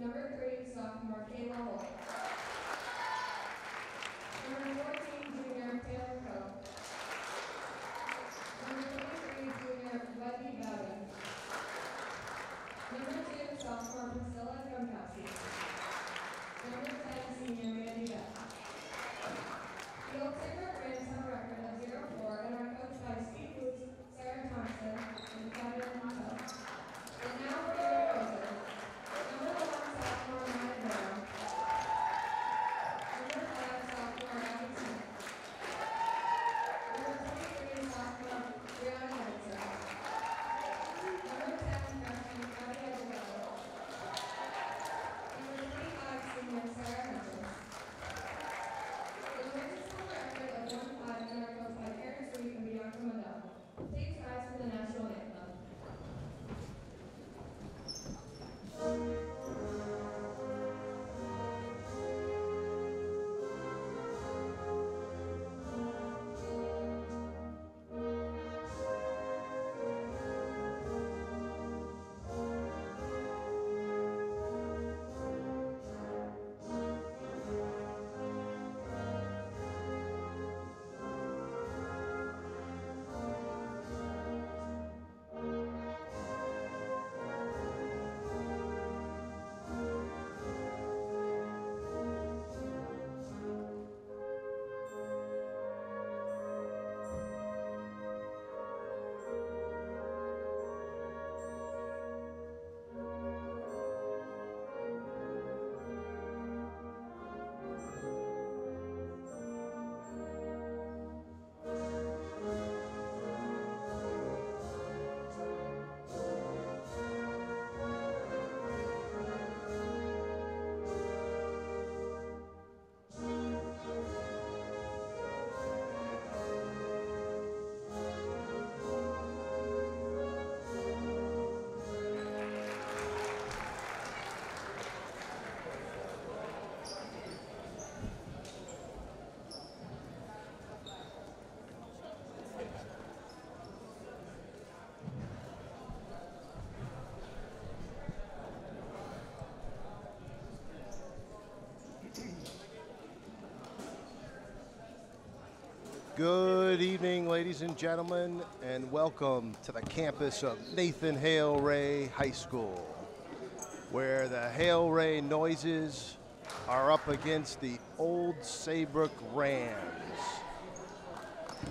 Number 3, sophomore Kayla Holt. Number 14, junior Taylor Coe. Number 23, junior Wendy Bowden. Number 2, sophomore Priscilla Gronkowski. Number 10, senior Mandy Beck. The Old Saybrook Rams have a record of 0-4 and are coached by Steve Woods, Sarah Thompson, and Kevin Coe. And now for your coaches. Number 1, sophomore Matt Brown. Number 5, sophomore Abby Smith. Number 23, sophomore Brianna Henson. Number 10, freshman Abby Aguilera. Number 25, senior Sarah Henson. The Rams have a record of 1-5 and are coached by Aaron Sweet and Bianca Mandel. Please rise for the national anthem. Good evening, ladies and gentlemen, and welcome to the campus of Nathan Hale-Ray High School, where the Hale-Ray Noises are up against the Old Saybrook Rams.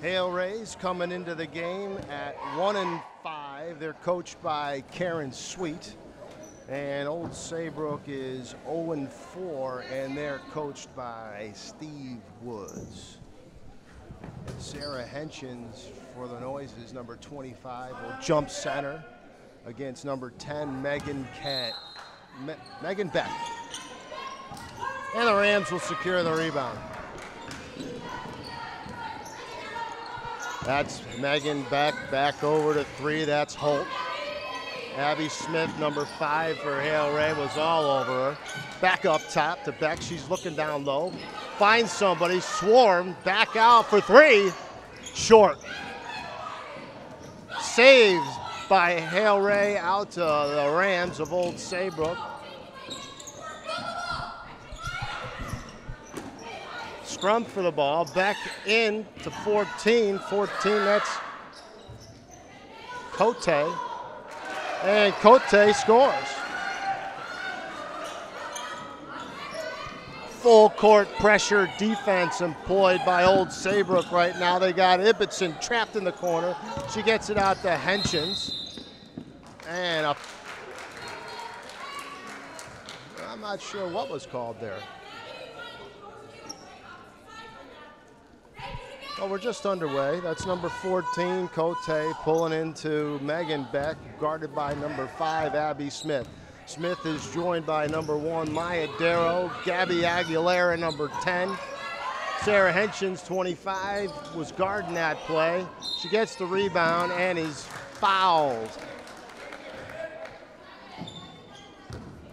Hale-Ray's coming into the game at 1-5. They're coached by Karen Sweet, and Old Saybrook is 0-4, and they're coached by Steve Woods. Sarah Henshins for the Noises, number 25, will jump center against number 10, Megan Beck. And the Rams will secure the rebound. That's Megan Beck, back over to 3, that's Holt. Abby Smith, number 5 for Hale-Ray, was all over her. Back up top to Beck, she's looking down low. Finds somebody, Swarm, back out for 3, short. Saved by Hale-Ray out to the Rams of Old Saybrook. Scrum for the ball, Beck in to 14, that's Cote. And Cote scores. Full court pressure defense employed by Old Saybrook right now. They got Ibbotson trapped in the corner. She gets it out to Henshins. And I'm not sure what was called there. Well, we're just underway. That's number 14, Cote, pulling into Megan Beck, guarded by number 5, Abby Smith. Smith is joined by number 1, Maya Darrow, Gabby Aguilera, number 10. Sarah Henshins, 25, was guarding that play. She gets the rebound and is fouled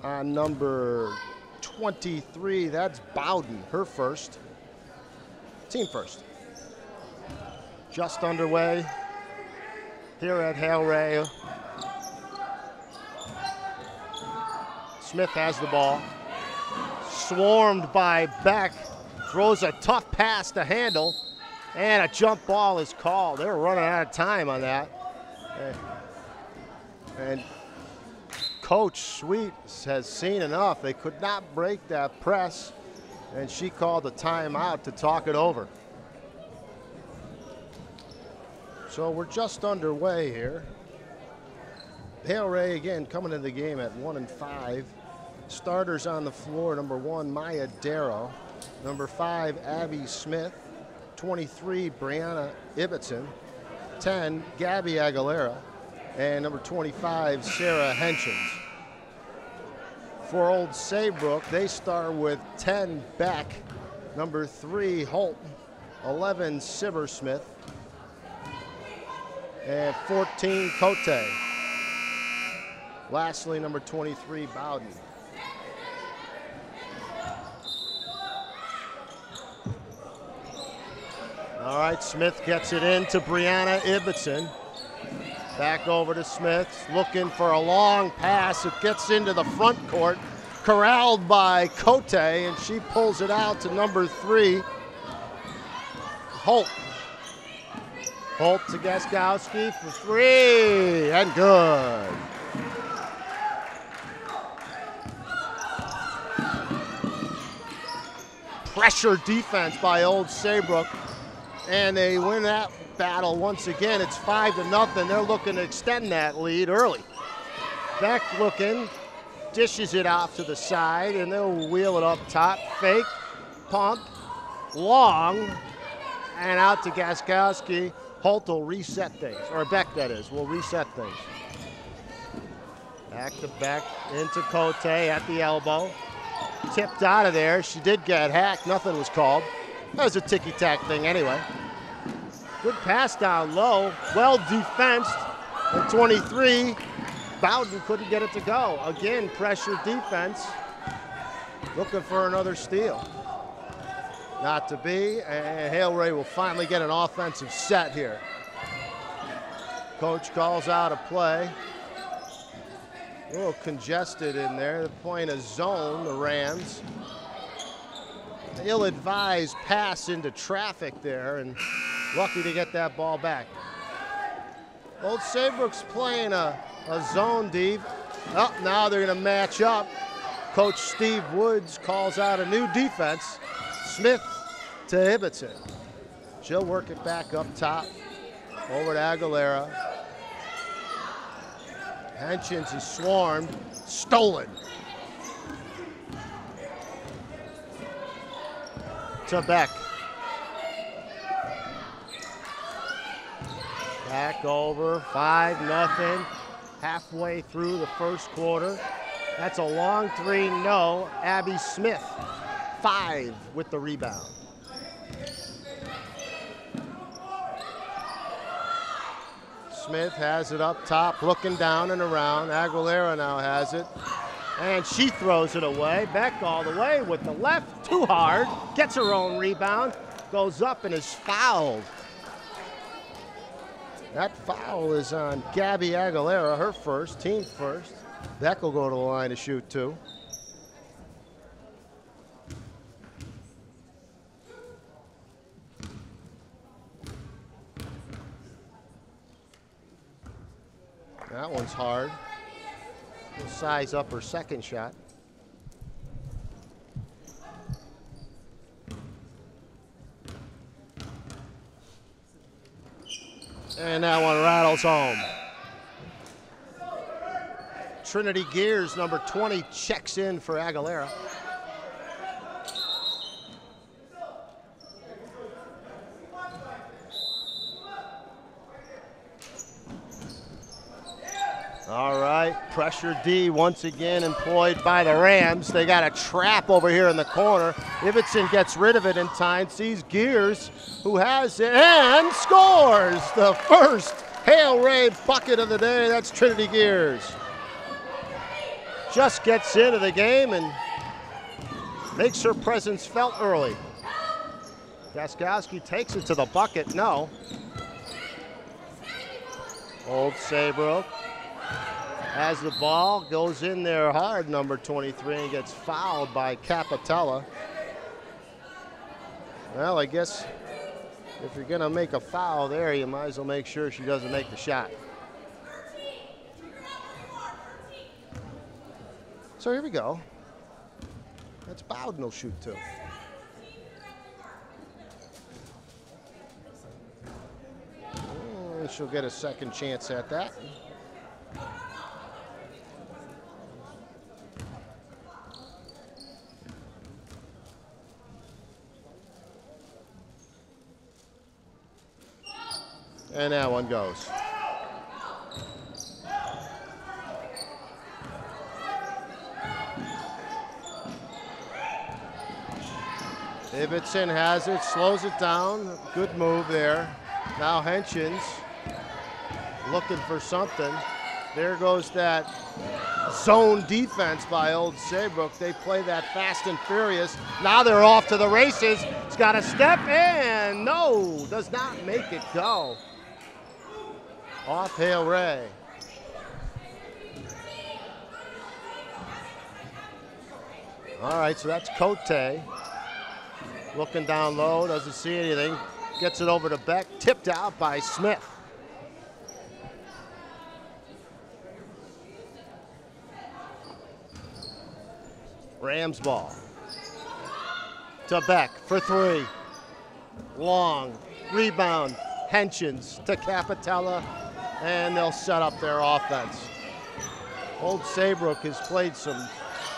on number 23. That's Bowden, her first. Team first. Just underway here at Hale-Ray. Smith has the ball. Swarmed by Beck. Throws a tough pass to Handel. And a jump ball is called. They're running out of time on that. And Coach Sweet has seen enough. They could not break that press. And she called a timeout to talk it over. So we're just underway here. Hale-Ray again coming into the game at 1-5. Starters on the floor: number 1, Maya Darrow; number 5, Abby Smith; 23, Brianna Ibbotson; 10, Gabby Aguilera; and number 25, Sarah Henchins. For Old Saybrook, they start with 10, Beck; number 3, Holt; 11, Sibber-Smith; and 14, Cote. Lastly, number 23, Bowden. All right, Smith gets it in to Brianna Ibbotson. Back over to Smith, looking for a long pass. It gets into the front court, corralled by Cote, and she pulls it out to number 3, Holt. Holt to Gaskowski for 3, and good. Pressure defense by Old Saybrook, and they win that battle once again. It's 5-0. They're looking to extend that lead early. Beck looking, dishes it off to the side, and they'll wheel it up top. Fake, pump, long, and out to Gaskowski. Holt will reset things, or Beck, that is, will reset things. Back to Beck, into Cote at the elbow. Tipped out of there. She did get hacked. Nothing was called. That was a ticky-tack thing anyway. Good pass down low. Well defensed. And 23, Bowden couldn't get it to go. Again, pressure defense. Looking for another steal. Not to be. And Hale-Ray will finally get an offensive set here. Coach calls out a play. A little congested in there. They're playing a zone, the Rams. Ill-advised pass into traffic there, and lucky to get that ball back. Old Saybrook's playing a zone deep. Oh, now they're going to match up. Coach Steve Woods calls out a new defense. Smith to Ibbotson. She'll work it back up top. Over to Aguilera. Henchins is swarmed. Stolen. To Beck. Back over, 5-0. Halfway through the first quarter. That's a long 3, no. Abby Smith, 5 with the rebound. Smith has it up top, looking down and around. Aguilera now has it. And she throws it away. Beck all the way with the left, too hard. Gets her own rebound, goes up and is fouled. That foul is on Gabby Aguilera, her first, team first. Beck will go to the line to shoot 2. That one's hard. We'll size up her second shot. And that one rattles home. Trinity Gears, number 20, checks in for Aguilera. All right, pressure D once again employed by the Rams. They got a trap over here in the corner. Ibbotson gets rid of it in time, sees Gears, who has it, and scores the first Hale-Ray bucket of the day. That's Trinity Gears. Just gets into the game and makes her presence felt early. Gaskowski takes it to the bucket, no. Old Saybrook. As the ball goes in there hard, number 23, and gets fouled by Capitella. Well, I guess if you're going to make a foul there, you might as well make sure she doesn't make the shot. So here we go. That's Bowden will shoot too. She'll get a second chance at that. And that one goes. Ibbotson has it, slows it down. Good move there. Now Henshins looking for something. There goes that zone defense by Old Saybrook. They play that fast and furious. Now they're off to the races. It's got a step in. No, does not make it go. Off Hale-Ray. All right, so that's Cote. Looking down low, doesn't see anything. Gets it over to Beck, tipped out by Smith. Rams ball. To Beck for three. Long. Rebound. Henshins to Capitella. And they'll set up their offense. Old Saybrook has played some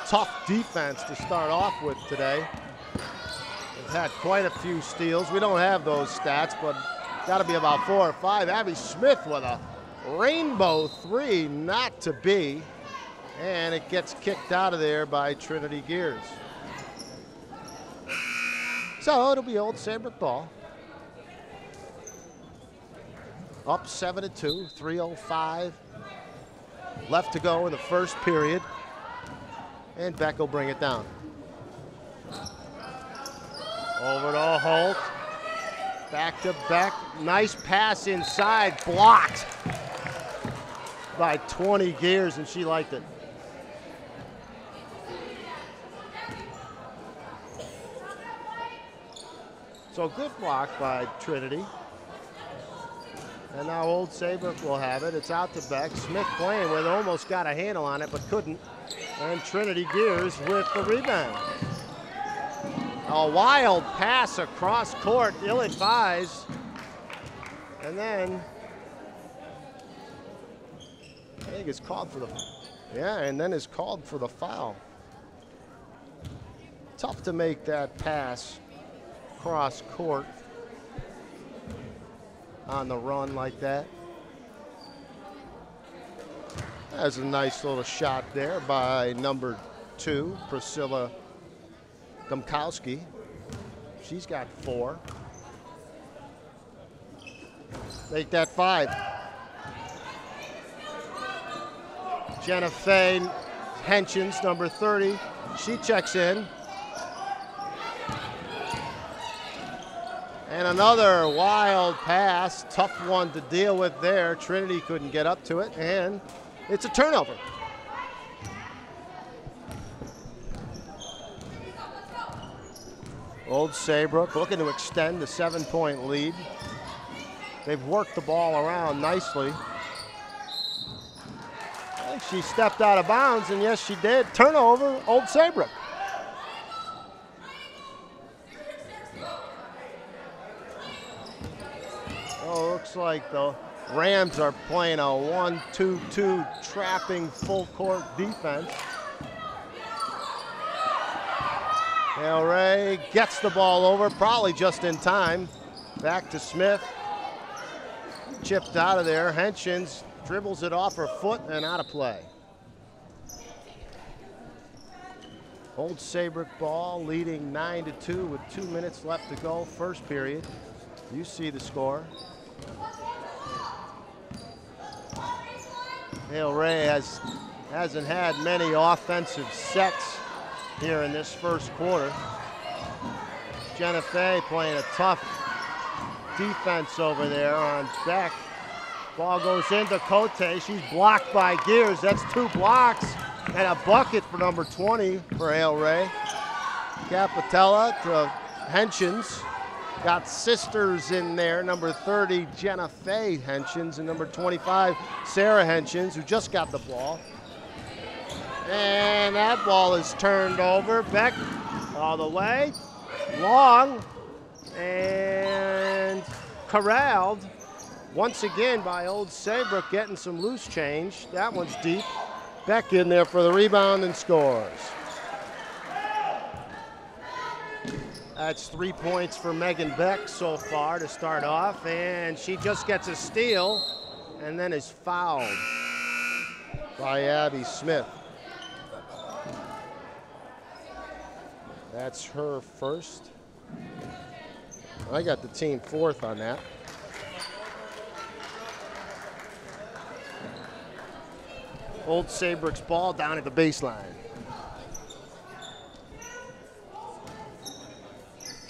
tough defense to start off with today. They've had quite a few steals. We don't have those stats, but got to be about 4 or 5. Abby Smith with a rainbow three, not to be. And it gets kicked out of there by Trinity Gears. So it'll be Old Saybrook ball. Up 7-2, 3:05 left to go in the first period. And Beck will bring it down. Over to Holt. Back to Beck. Nice pass inside, blocked by 20 Gears, and she liked it. So good block by Trinity. And now Old Saybrook will have it. It's out to Beck. Smith playing with, almost got a handle on it, but couldn't. And Trinity Gears with the rebound. A wild pass across court, ill-advised. And then, I think it's called for the, and then it's called for the foul. Tough to make that pass cross court on the run like that. That's a nice little shot there by number 2, Priscilla Gumkowski. She's got 4. Make that 5. Jenna Fay Henshins, number 30. She checks in. And another wild pass, tough one to deal with there. Trinity couldn't get up to it, and it's a turnover. Old Saybrook looking to extend the 7-point lead. They've worked the ball around nicely. I think she stepped out of bounds, and yes, she did. Turnover, Old Saybrook. Oh, looks like the Rams are playing a 1-2-2 trapping full court defense. Hale-Ray gets the ball over, probably just in time. Back to Smith. Chipped out of there. Henshins dribbles it off her foot and out of play. Old Saybrook ball leading 9-2 with 2 minutes left to go, first period. You see the score. Hale-Ray hasn't had many offensive sets here in this first quarter. Jenna Fay playing a tough defense over there on Beck. Ball goes into Cote. She's blocked by Gears. That's 2 blocks and a bucket for number 20 for Hale-Ray. Capitella to Henshins. Got sisters in there, number 30, Jenna Faye Henshins, and number 25, Sarah Henshins, who just got the ball. And that ball is turned over. Beck all the way. Long. And corralled once again by Old Saybrook, getting some loose change. That one's deep. Beck in there for the rebound and scores. That's 3 points for Megan Beck so far to start off, and she just gets a steal and then is fouled by Abby Smith. That's her first. I got the team 4th on that. Old Saybrook's ball down at the baseline.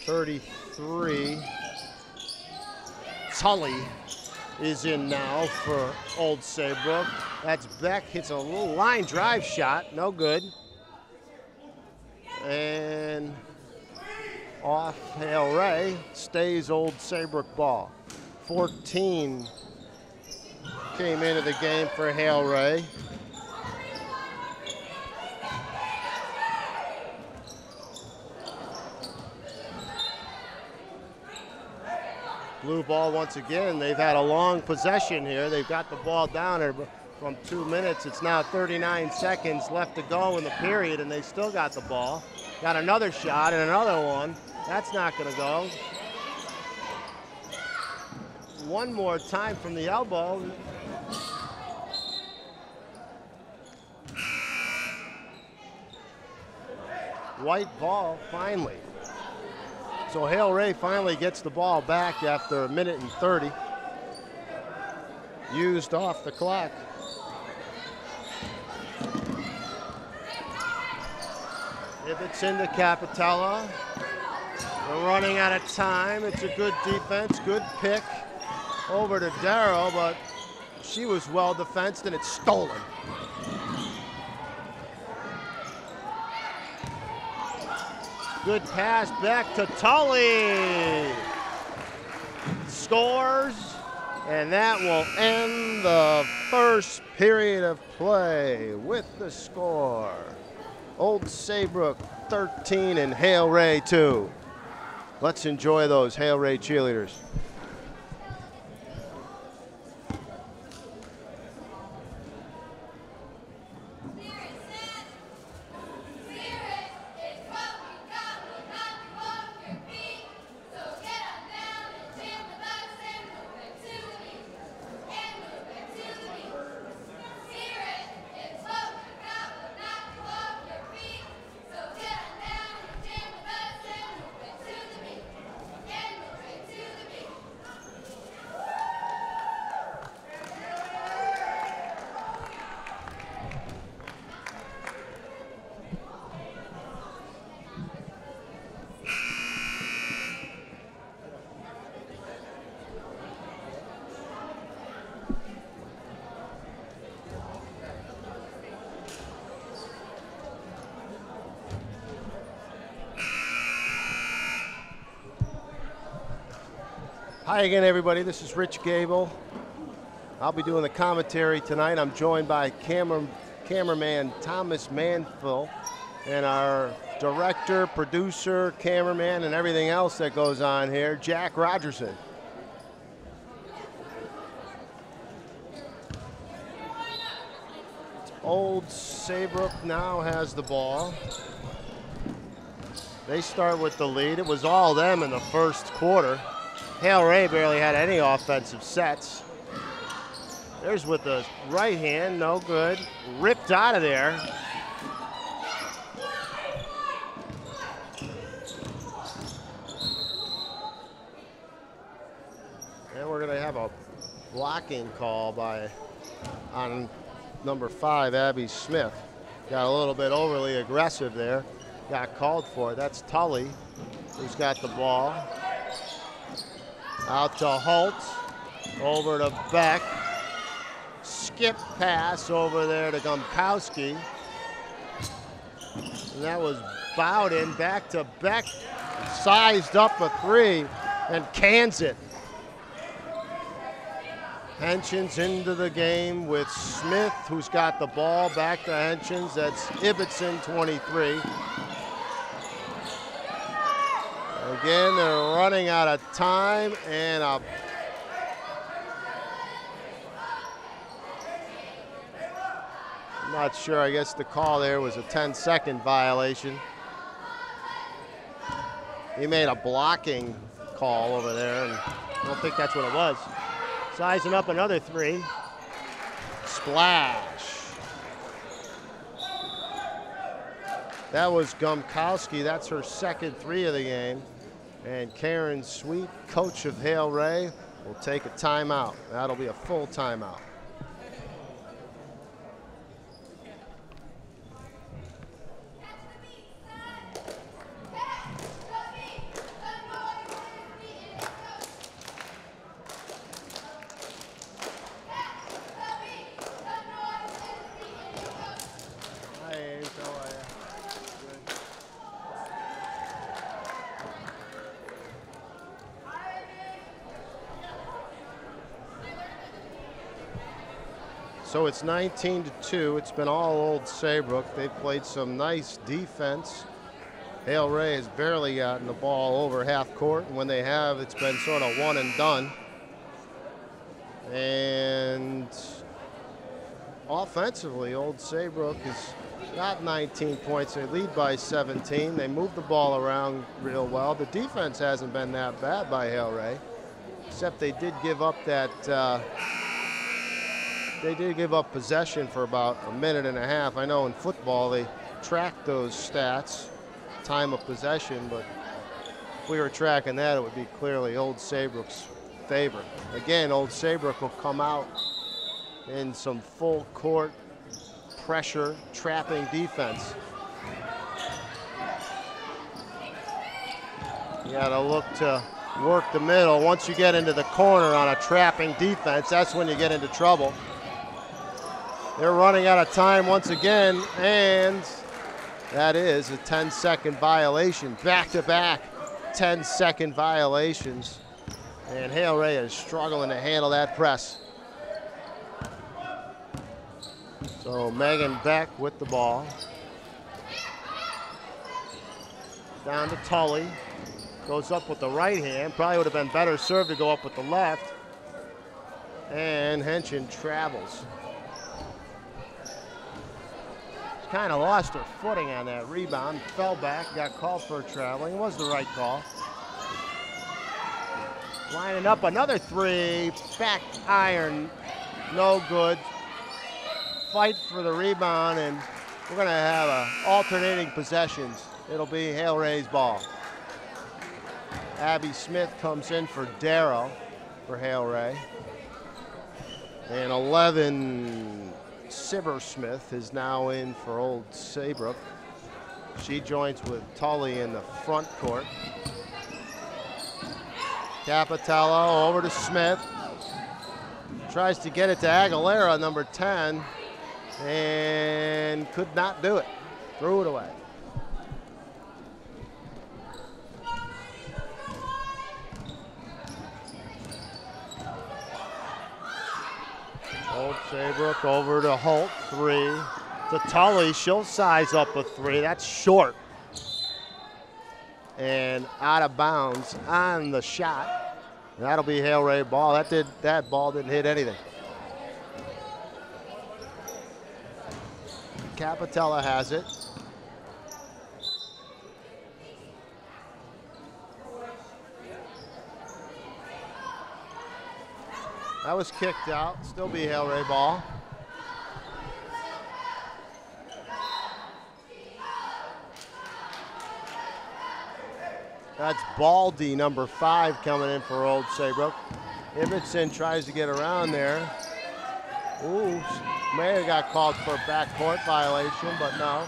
33. Tully is in now for Old Saybrook. That's Beck, hits a little line drive shot, no good. And off Hale-Ray, stays Old Saybrook ball. 14 came into the game for Hale-Ray. Blue ball once again. They've had a long possession here. They've got the ball down from 2 minutes. It's now 39 seconds left to go in the period, and they still got the ball. Got another shot and another one. That's not going to go. One more time from the elbow. White ball, finally. So Hale-Ray finally gets the ball back after 1 minute and 30. Used off the clock. If it's into Capitella, we're running out of time. It's a good defense, good pick over to Darrow, but she was well defensed and it's stolen. Good pass back to Tully. Scores, and that will end the first period of play with the score. Old Saybrook 13 and Hale-Ray 2. Let's enjoy those Hale-Ray cheerleaders. Hi again, everybody. This is Rich Gable. I'll be doing the commentary tonight. I'm joined by cameraman Thomas Manfill and our director, producer, cameraman, and everything else that goes on here, Jack Rogerson. Old Saybrook now has the ball. They start with the lead. It was all them in the first quarter. Hale-Ray barely had any offensive sets. There's with the right hand, no good. Ripped out of there. And we're gonna have a blocking call on number 5, Abby Smith. Got a little bit overly aggressive there. Got called for it. That's Tully, who's got the ball. Out to Holt, over to Beck. skip pass over there to Gumkowski. And that was Bowden back to Beck. Sized up a three and cans it. Henchins into the game with Smith, who's got the ball. Back to Henchins. That's Ibbotson, 23. Again, they're running out of time, and I'm not sure. I guess the call there was a 10-second violation. He made a blocking call over there, and I don't think that's what it was. Sizing up another three. Splash. That was Gumkowski. That's her second three of the game. And Karen Sweet, coach of Hale-Ray, will take a timeout. That'll be a full timeout. So it's 19-2. It's been all Old Saybrook. They've played some nice defense. Hale-Ray has barely gotten the ball over half court, and when they have, it's been sort of one and done. And offensively, Old Saybrook has got 19 points. They lead by 17. They move the ball around real well. The defense hasn't been that bad by Hale-Ray, except they did give up that they did give up possession for about a minute and a half. I know in football they track those stats, time of possession, but if we were tracking that, it would be clearly Old Saybrook's favor. Again, Old Saybrook will come out in some full court pressure, trapping defense. You gotta look to work the middle. Once you get into the corner on a trapping defense, that's when you get into trouble. They're running out of time once again, and that is a 10-second violation. Back-to-back 10-second violations. And Hale-Ray is struggling to handle that press. So Megan Beck with the ball. Down to Tully. Goes up with the right hand. Probably would have been better served to go up with the left. And Henson travels. Kind of lost her footing on that rebound, fell back, got called for traveling. It was the right call. Lining up another three, back iron, no good. Fight for the rebound, and we're gonna have alternating possessions. It'll be Hale-Ray's ball. Abby Smith comes in for Darrow for Hale-Ray. And 11, Sibber-Smith is now in for Old Saybrook. She joins with Tully in the front court. Capitella over to Smith. Tries to get it to Aguilera, number 10, and could not do it. Threw it away. Old Saybrook over to Holt, three. To Tully, she'll size up a three. That's short. And out of bounds on the shot. That'll be Hale-Ray ball. That ball didn't hit anything. Capitella has it. That was kicked out. Still be Hale-Ray ball. That's Baldy, number 5, coming in for Old Saybrook. Ibbotson tries to get around there. Ooh, may have got called for a backcourt violation, but no.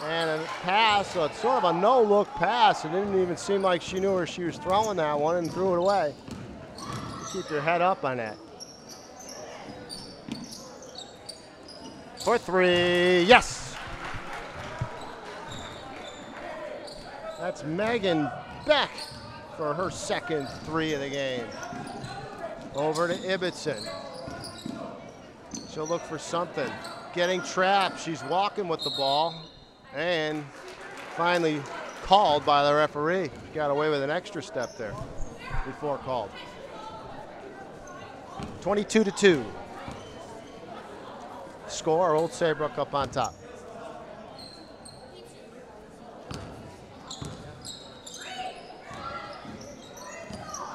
And a pass, so it's sort of a no-look pass. It didn't even seem like she knew where she was throwing that one and threw it away. Keep your head up on that. for three. Yes! That's Megan Beck for her second three of the game. Over to Ibbotson. She'll look for something. Getting trapped. She's walking with the ball. And finally called by the referee. She got away with an extra step there before called. 22-2. Score, Old Saybrook up on top.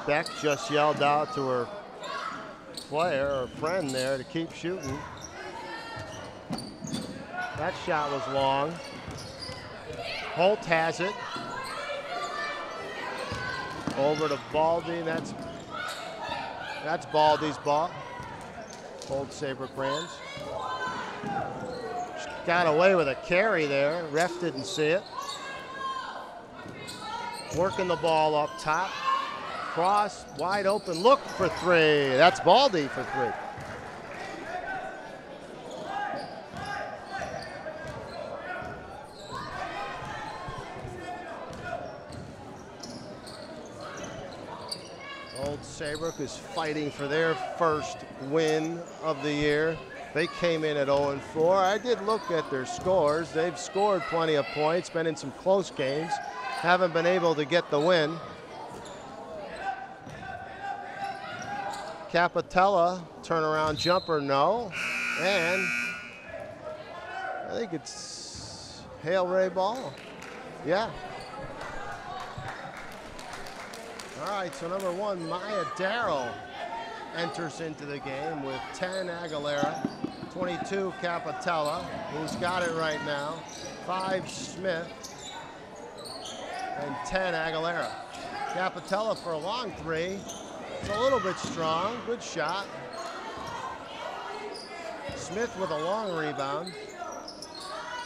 Beck just yelled out to her player or friend there to keep shooting. That shot was long. Holt has it. Over to Baldy. That's Baldy's ball. Old Saybrook Rams. She got away with a carry there. Ref didn't see it. Working the ball up top. Cross, wide open, look for three. That's Baldy for three. Old Saybrook is fighting for their first win of the year. They came in at 0-4. I did look at their scores. They've scored plenty of points, been in some close games, haven't been able to get the win. Capitella, turnaround jumper, no. And I think it's Hale-Ray ball. Yeah. All right, so number one, Maya Darrow enters into the game with 10 Aguilera, 22 Capitella, who's got it right now, 5 Smith, and 10 Aguilera. Capitella for a long three. It's a little bit strong, good shot. Smith with a long rebound.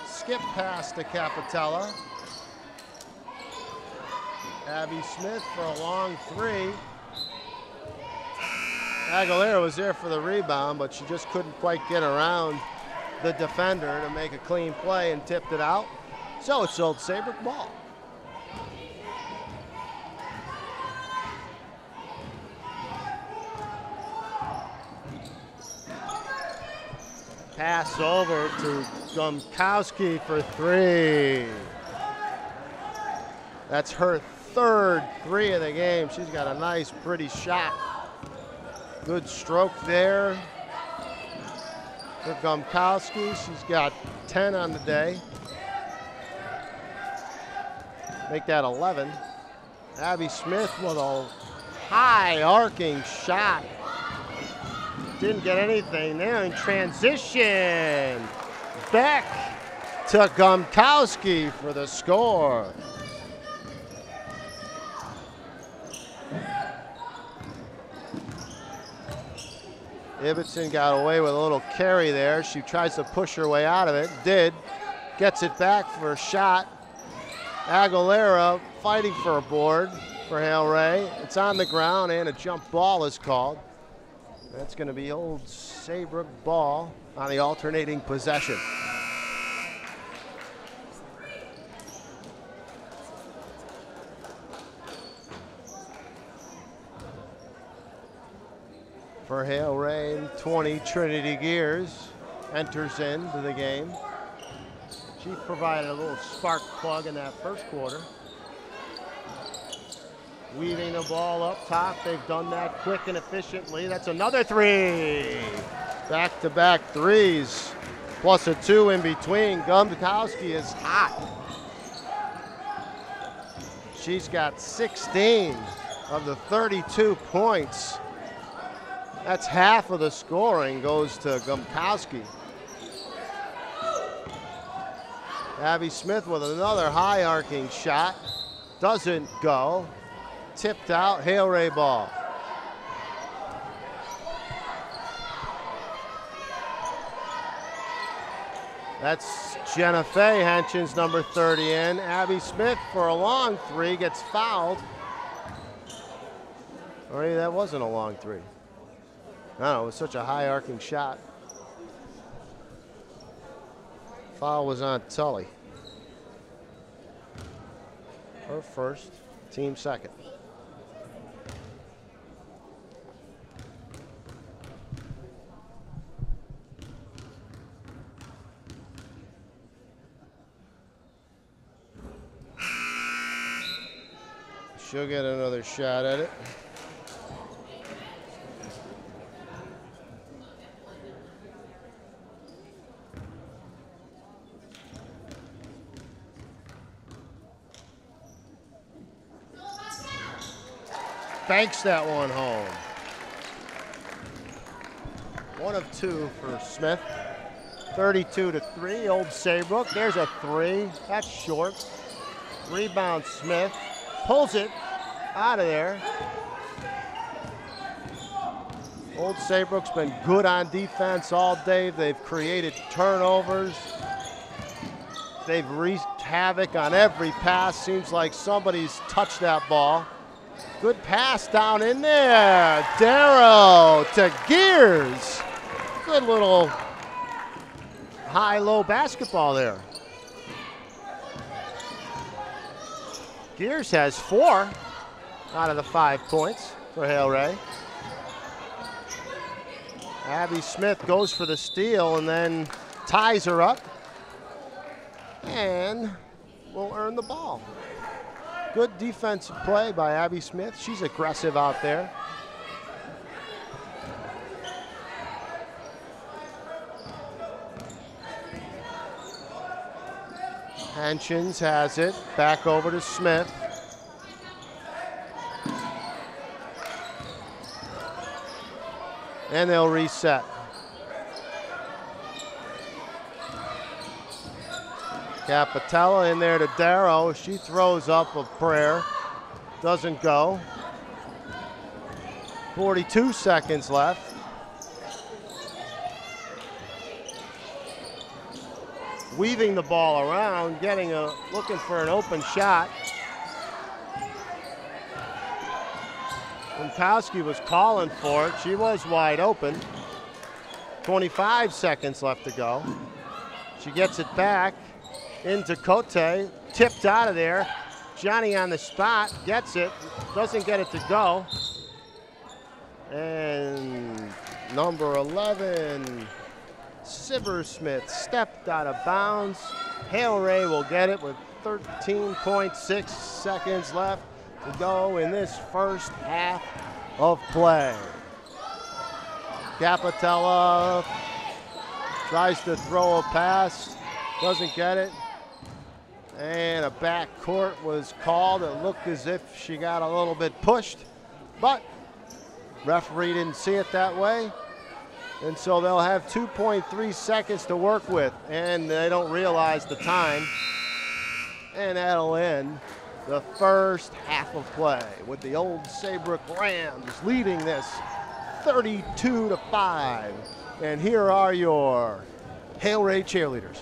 Skip pass to Capitella. Abby Smith for a long three. Aguilera was there for the rebound, but she just couldn't quite get around the defender to make a clean play and tipped it out. So it's Old Saybrook ball. Pass over to Gumkowski for three. That's her third three of the game. She's got a nice, pretty shot. Good stroke there for Gumkowski. She's got 10 on the day. Make that 11. Abby Smith with a high arcing shot. Didn't get anything there in transition. Beck to Gumkowski for the score. Ibbotson got away with a little carry there. She tries to push her way out of it. Did. Gets it back for a shot. Aguilera fighting for a board for Hale-Ray. It's on the ground and a jump ball is called. That's going to be Old Saybrook ball on the alternating possession. For Hale-Ray, 20, Trinity Gears enters into the game. She provided a little spark plug in that first quarter. Weaving the ball up top. They've done that quick and efficiently. That's another three. Back-to-back threes, plus a 2 in between. Gumkowski is hot. She's got 16 of the 32 points. That's half of the scoring goes to Gumkowski. Abby Smith with another high arcing shot. Doesn't go. Tipped out, Hale-Ray ball. That's Jenna Fay, Henshin's number 30 in. Abby Smith for a long three gets fouled. Or maybe that wasn't a long three. I don't know, it was such a high arcing shot. Foul was on Tully. Her first, team second. She'll get another shot at it. Banks that one home. 1 of 2 for Smith. 32-3, Old Saybrook. There's a 3. That's short. Rebound Smith. Pulls it out of there. Old Saybrook's been good on defense all day. They've created turnovers. They've wreaked havoc on every pass. Seems like somebody's touched that ball. Good pass down in there. Darrow to Gears. Good little high-low basketball there. Gears has 4 out of the 5 points for Hale-Ray. Abby Smith goes for the steal and then ties her up and will earn the ball. Good defensive play by Abby Smith. She's aggressive out there. Henshins has it, back over to Smith. And they'll reset. Capitella in there to Darrow. She throws up a prayer. Doesn't go. 42 seconds left. Weaving the ball around, looking for an open shot. Winkowski was calling for it. She was wide open. 25 seconds left to go. She gets it back into Cote, tipped out of there. Johnny on the spot, gets it, doesn't get it to go. And number 11, Siversmith stepped out of bounds. Hale-Ray will get it with 13.6 seconds left to go in this first half of play. Capitella tries to throw a pass, doesn't get it. And a back court was called. It looked as if she got a little bit pushed, but referee didn't see it that way. And so they'll have 2.3 seconds to work with, and they don't realize the time. And that'll end the first half of play with the Old Saybrook Rams leading this 32-5. And here are your Hale-Ray cheerleaders.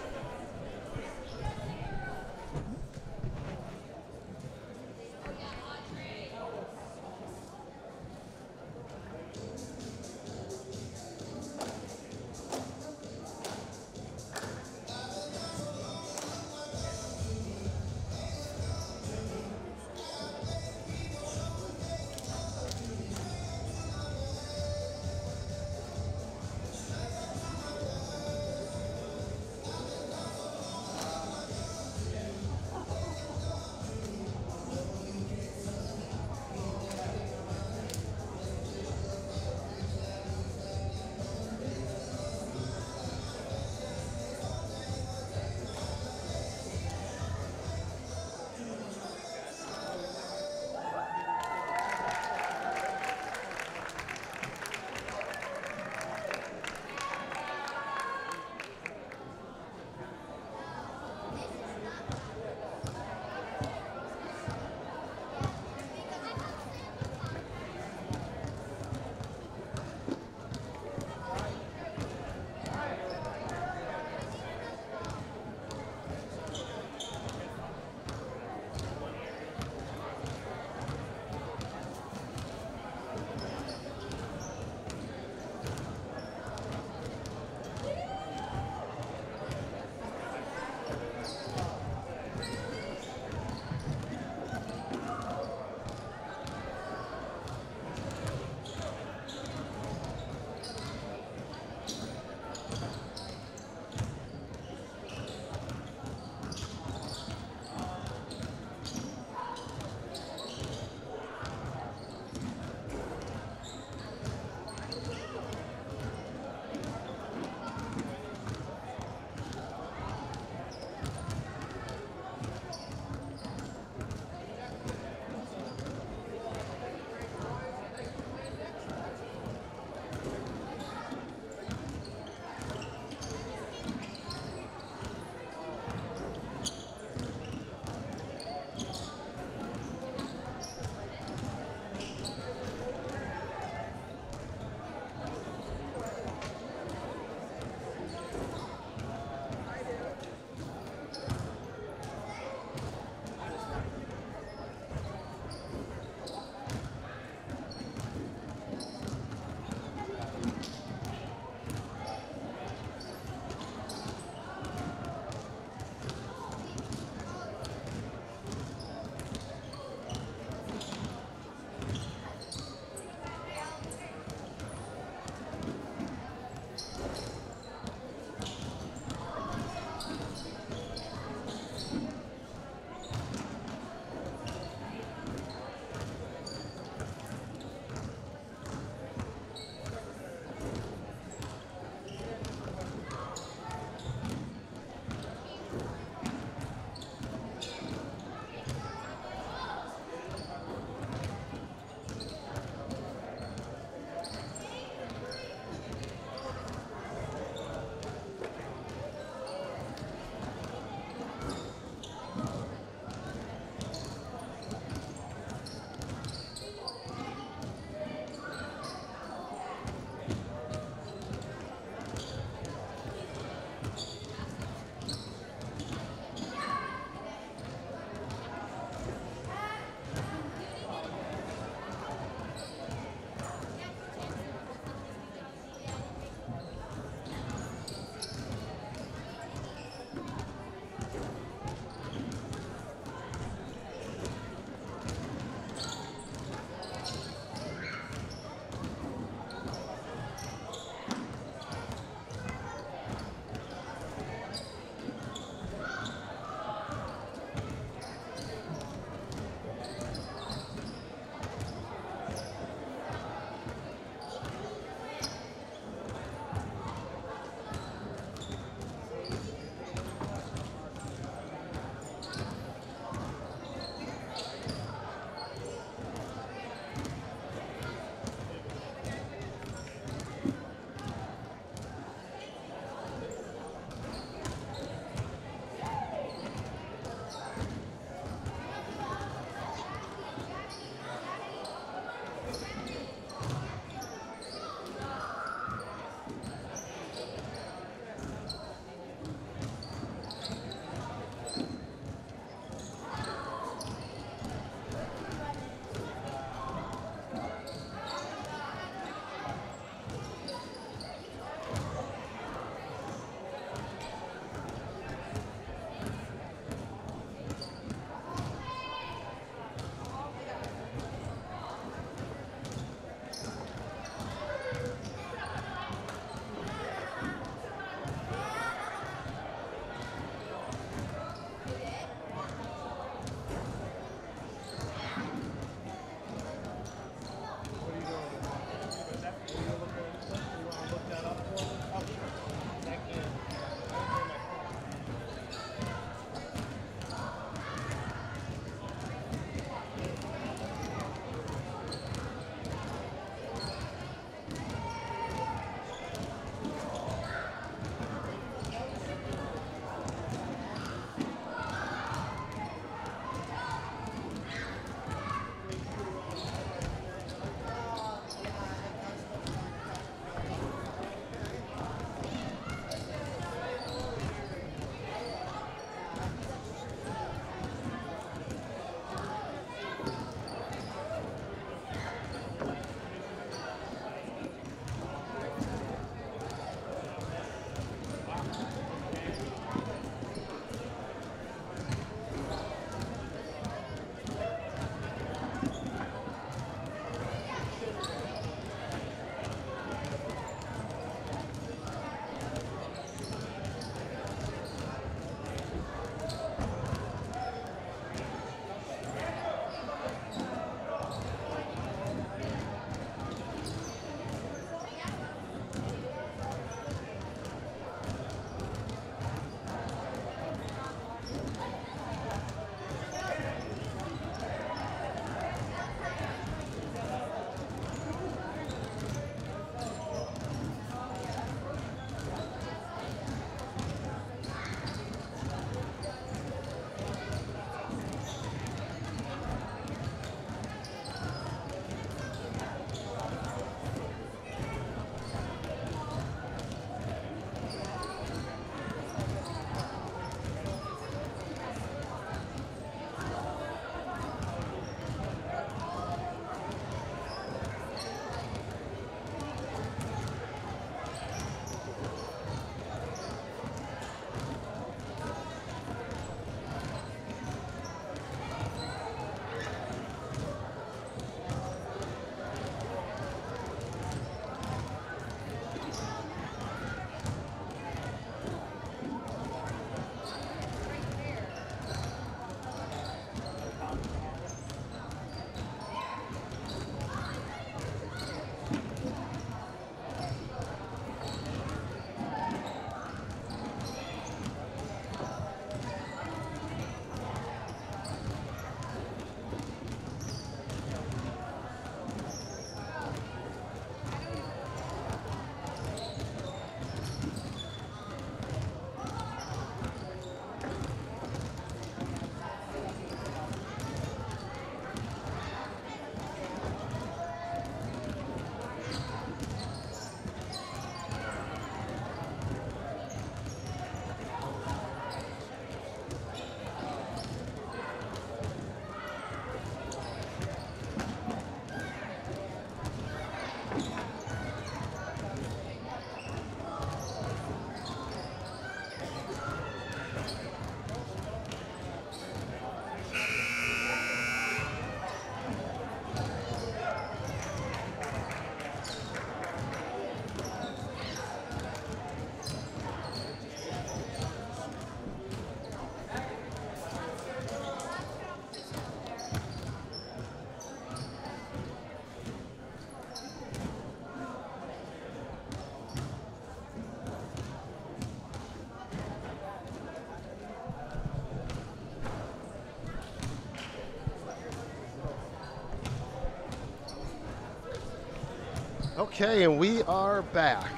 Okay, and we are back.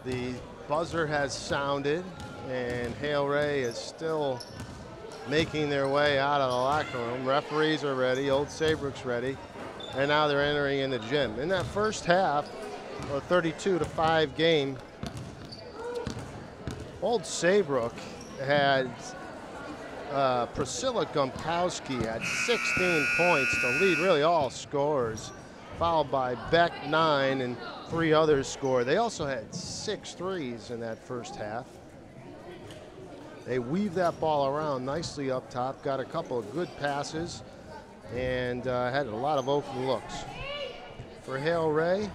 The buzzer has sounded, and Hale-Ray is still making their way out of the locker room. Referees are ready, Old Saybrook's ready, and now they're entering in the gym. In that first half, a 32-5 game, Old Saybrook had Priscilla Gumkowski had 16 points to lead really all scorers, followed by Beck 9 and 3 others scored. They also had 6 threes in that first half. They weaved that ball around nicely up top, got a couple of good passes, and had a lot of open looks. For Hale-Ray,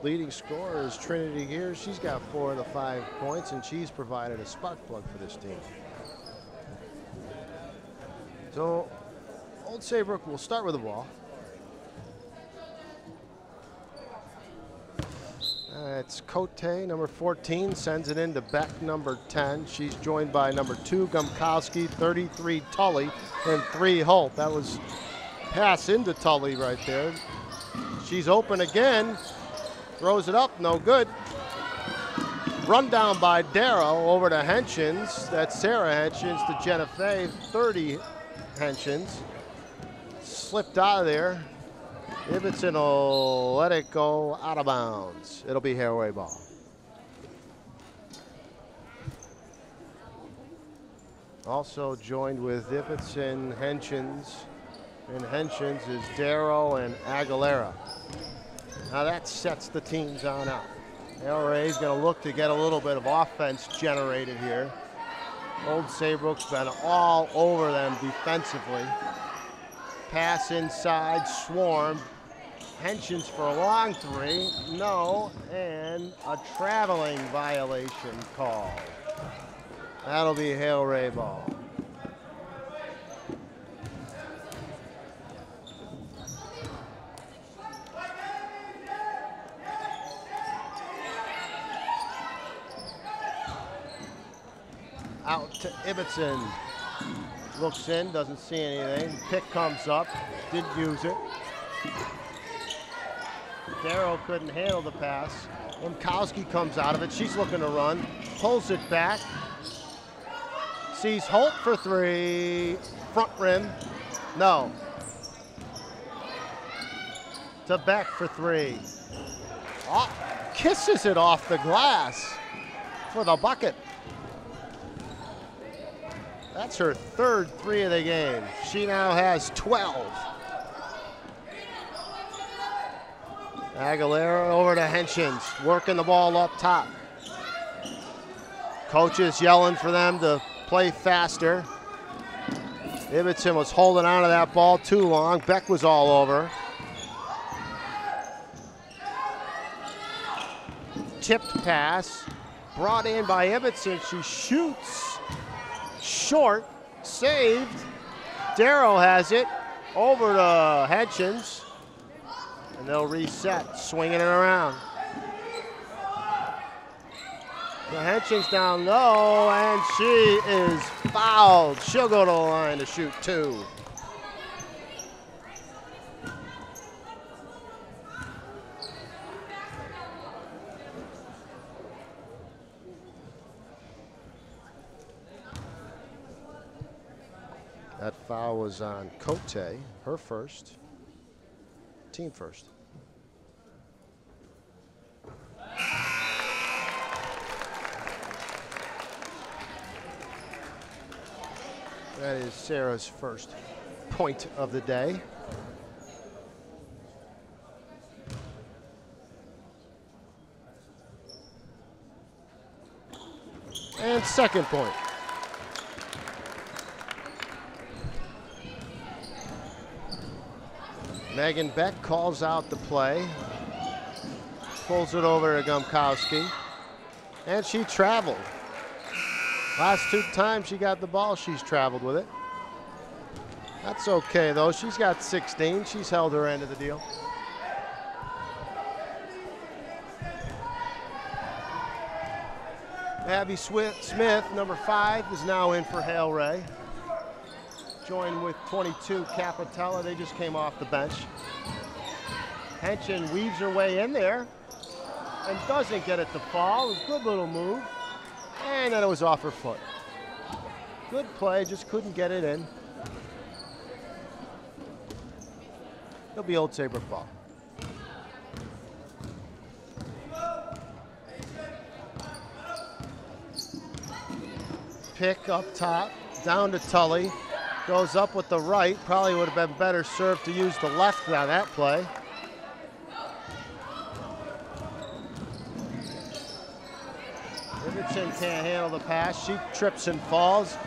leading scorer is Trinity here. She's got 4 of the 5 points, and she's provided a spark plug for this team. So, Old Saybrook will start with the ball. It's Cote, number 14, sends it into Beck, number 10. She's joined by number 2, Gumkowski, 33, Tully, and 3, Holt. That was pass into Tully right there. She's open again, throws it up, no good. Run down by Darrow over to Henshins. That's Sarah Henshins to Jenna Fay, 30 Henshins. Slipped out of there. Ibbotson will let it go out of bounds. It'll be Hale-Ray ball. Also joined with Ibbotson, Henshins, and Henshins is Darrow and Aguilera. Now that sets the teams on out. Hale-Ray is going to look to get a little bit of offense generated here. Old Saybrook's been all over them defensively. Pass inside, swarm. Henshins for a long 3, no, and a traveling violation call. That'll be Hale-Ray ball. Out to Ibbotson. Looks in, doesn't see anything. Pick comes up, didn't use it. Darrow couldn't handle the pass. Gumkowski comes out of it. She's looking to run, pulls it back. Sees Holt for 3. Front rim, no. To Beck for 3. Oh, kisses it off the glass for the bucket. That's her 3rd 3 of the game. She now has 12. Aguilera over to Henshins, working the ball up top. Coaches yelling for them to play faster. Ibbotson was holding on to that ball too long. Beck was all over. Tipped pass, brought in by Ibbotson. She shoots short, saved. Darrow has it over to Henshins. And they'll reset, swinging it around. The Henshins down low, and she is fouled. She'll go to the line to shoot 2. That foul was on Cote, her first. Team first. That is Sarah's first point of the day. And second point. Megan Beck calls out the play, pulls it over to Gumkowski, and she traveled. Last 2 times she got the ball, she's traveled with it. That's okay though, she's got 16, she's held her end of the deal. Abby Smith, number 5, is now in for Hale-Ray. Joined with 22, Capitella. They just came off the bench. Henson weaves her way in there and doesn't get it to fall. It was a good little move. And then it was off her foot. Good play, just couldn't get it in. It'll be Old Saybrook ball. Pick up top, down to Tully. Goes up with the right. Probably would have been better served to use the left on that play. Ibbotson can't handle the pass. She trips and falls.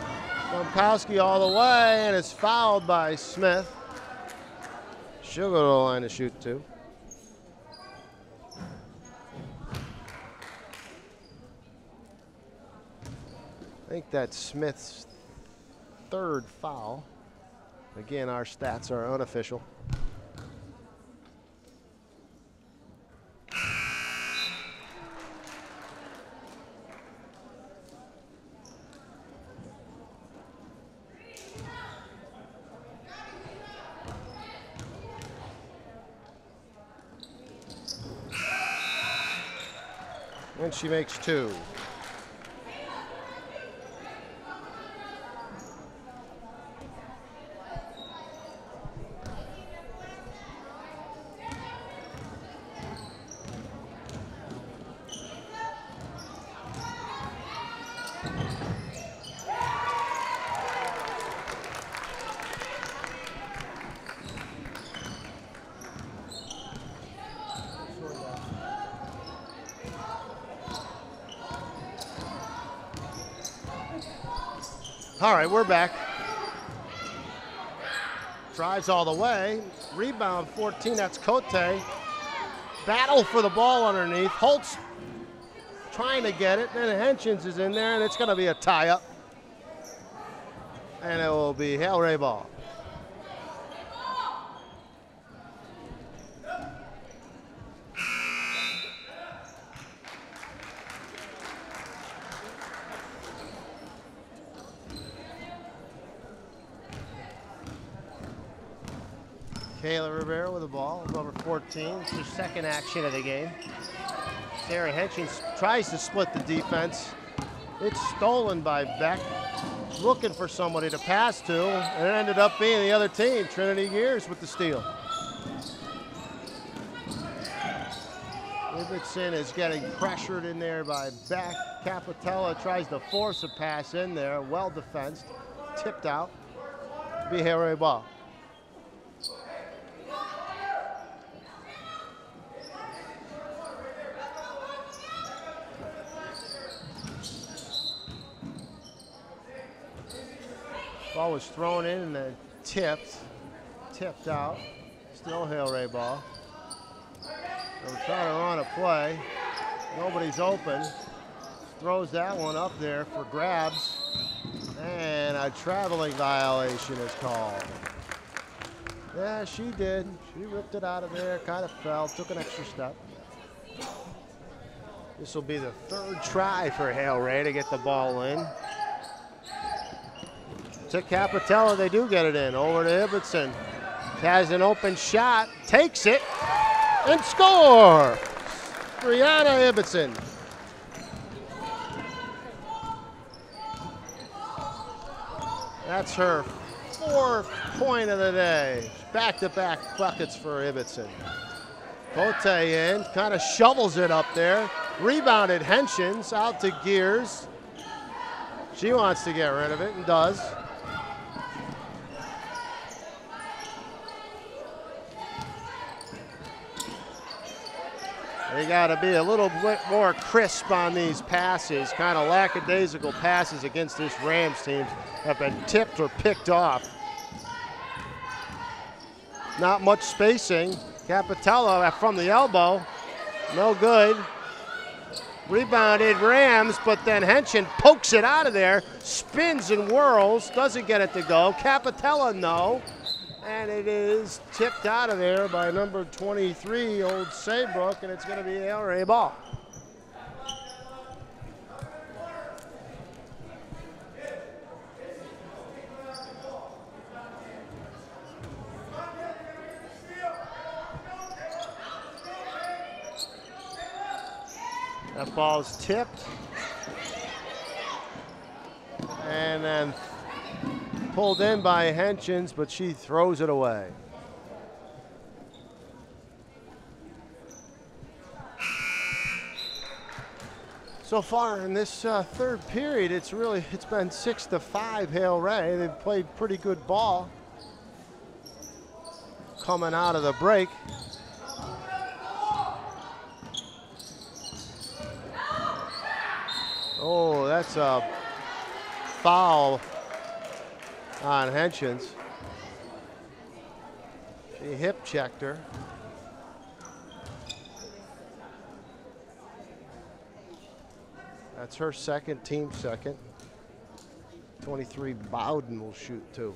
Domkowski all the way and is fouled by Smith. She'll go to the line to shoot too. I think that's Smith's third foul. Again, our stats are unofficial. And she makes two. All right, we're back. Drives all the way. Rebound 14, that's Cote. Battle for the ball underneath. Holtz trying to get it. Then Henshins is in there, and it's going to be a tie-up. And it will be Hale-Ray ball. Kayla Rivera with the ball, number 14. It's her second action of the game. Sarah Henshins tries to split the defense. It's stolen by Beck. Looking for somebody to pass to, and it ended up being the other team, Trinity Gears, with the steal. Ibbotson is getting pressured in there by Beck. Capitella tries to force a pass in there, well defensed, tipped out. Be Hale-Ray ball. Ball was thrown in and then tipped out. Still Hale-Ray ball. So we're trying to run a play. Nobody's open. Throws that one up there for grabs. And a traveling violation is called. Yeah, she did. She ripped it out of there, kind of fell, took an extra step. This will be the third try for Hale-Ray to get the ball in. To Capitella, they do get it in. Over to Ibbotson. Has an open shot, takes it, and scores! Brianna Ibbotson. That's her fourth point of the day. Back-to-back buckets for Ibbotson. Cote in, kind of shovels it up there. Rebounded Henshins, out to Gears. She wants to get rid of it and does. They got to be a little bit more crisp on these passes. Kind of lackadaisical passes against this Rams team have been tipped or picked off. Not much spacing. Capitella from the elbow. No good. Rebounded Rams, but then Henshin pokes it out of there. Spins and whirls. Doesn't get it to go. Capitella, no. And it is tipped out of there by number 23, Old Saybrook, and it's going to be Hale-Ray ball. That ball's tipped. And then pulled in by Henchins, but she throws it away. So far in this third period, it's been 6-5 Hale-Ray. They've played pretty good ball coming out of the break. Oh, that's a foul on Henchins. She hip checked her. That's her second, team second. 23 Bowden will shoot too.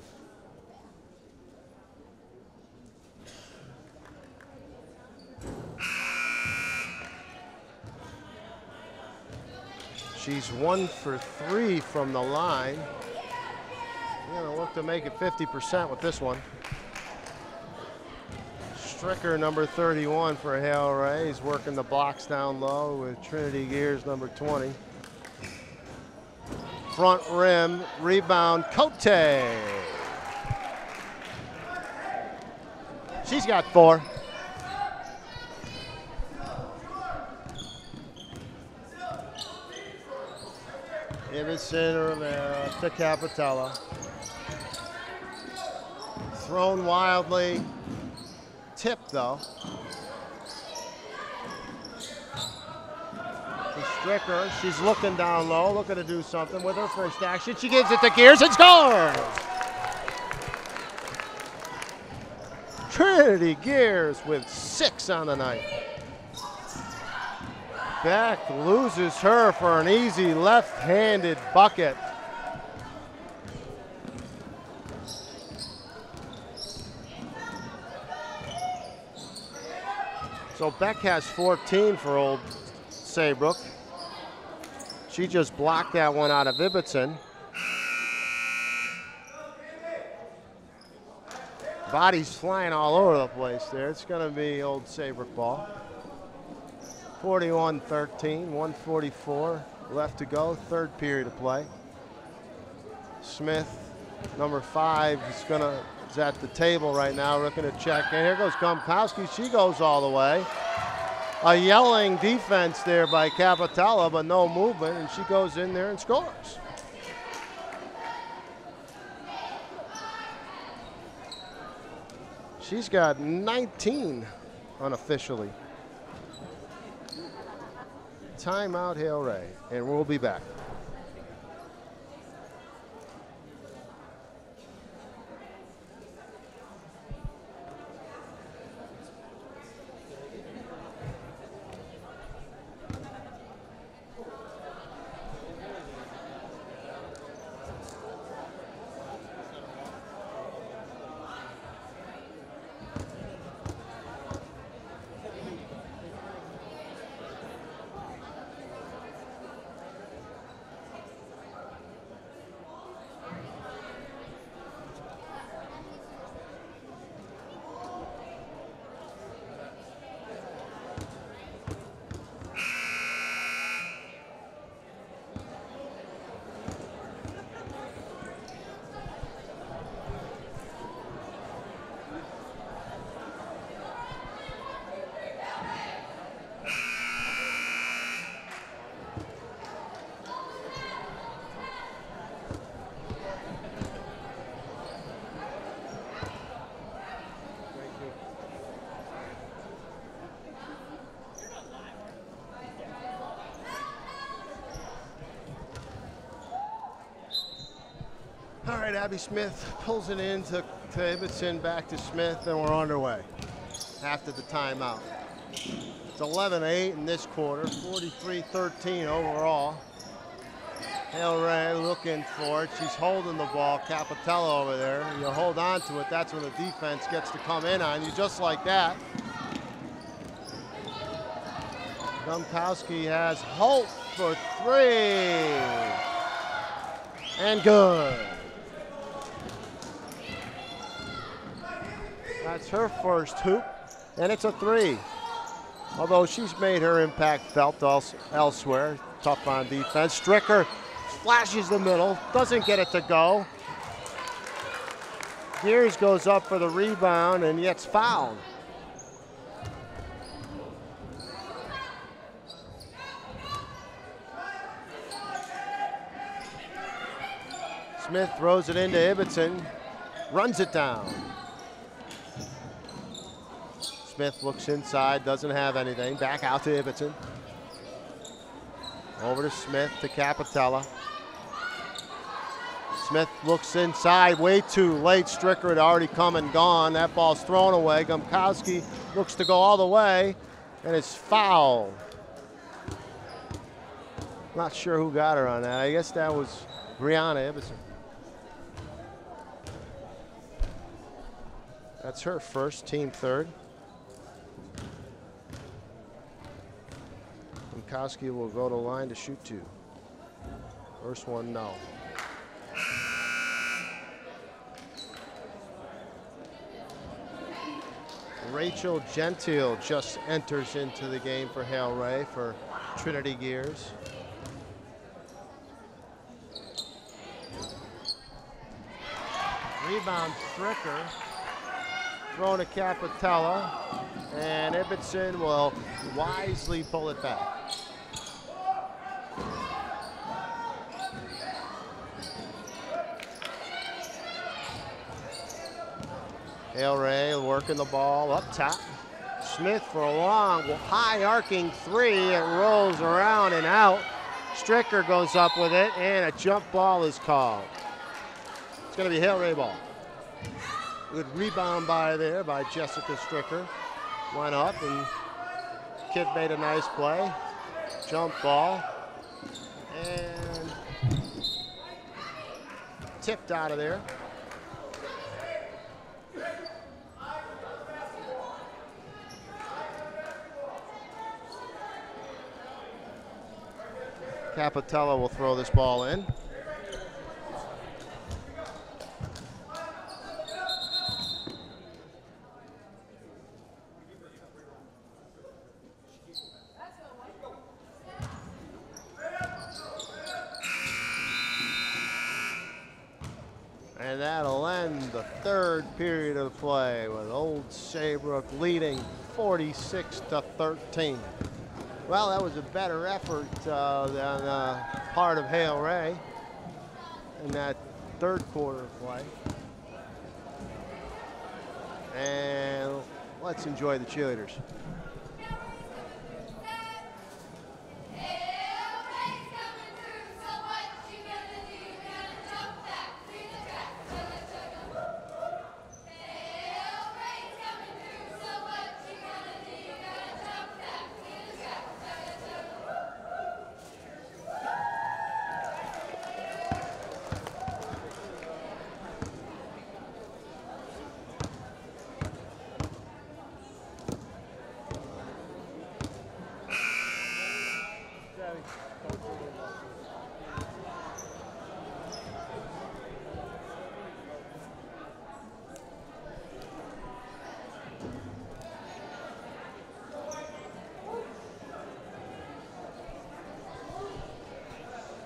She's 1 for 3 from the line. You're gonna look to make it 50% with this one. Stricker, number 31 for Hale-Ray. He's working the blocks down low with Trinity Gears, number 20. Front rim, rebound, Cote. She's got 4. Ibbotson Rivera to Capitella. Thrown wildly, tipped though. Stricker, she's looking down low, looking to do something with her first action. She gives it to Gears and scores! Trinity Gears with 6 on the night. Beck loses her for an easy left-handed bucket. So Beck has 14 for old Saybrook. She just blocked that one out of Ibbotson. Bodies flying all over the place there. It's going to be old Saybrook ball. 41-13, 1:44 left to go, third period of play. Smith, number 5, is at the table right now, looking to check in. Here goes Gumkowski, she goes all the way. A yelling defense there by Capitella, but no movement, and she goes in there and scores. She's got 19 unofficially. Timeout, Hale-Ray, and we'll be back. All right, Abby Smith pulls it in to Ibbotson, back to Smith, and we're underway after the timeout. It's 11-8 in this quarter, 43-13 overall. Hale-Ray looking for it. She's holding the ball. Capitella over there. You hold on to it, that's when the defense gets to come in on you, just like that. Gumkowski has Holt for 3. And good. That's her first hoop, and it's a 3. although she's made her impact felt elsewhere. Tough on defense. Stricker flashes the middle, doesn't get it to go. Gears goes up for the rebound and gets fouled. Smith throws it into Ibbotson, runs it down. Smith looks inside, doesn't have anything. Back out to Ibbotson. Over to Smith to Capitella. Smith looks inside, way too late. Stricker had already come and gone. That ball's thrown away. Gumkowski looks to go all the way, and it's fouled. Not sure who got her on that. I guess that was Brianna Ibbotson. That's her first, team third. Gumkowski will go to line to shoot two. First one, no. Rachel Gentile just enters into the game for Hale-Ray for Trinity Gears. Rebound Stricker. Thrown to Capitella. And Ibbotson will wisely pull it back. Hale-Ray working the ball up top. Smith for a long, high arcing three. It rolls around and out. Stricker goes up with it, and a jump ball is called. It's going to be Hale-Ray ball. Good rebound by Jessica Stricker. Went up, and kid made a nice play. Jump ball. And tipped out of there. Capitella will throw this ball in. And that'll end the third period of play with Old Saybrook leading 46-13. Well, that was a better effort than part of Hale-Ray in that third quarter of play. And let's enjoy the cheerleaders.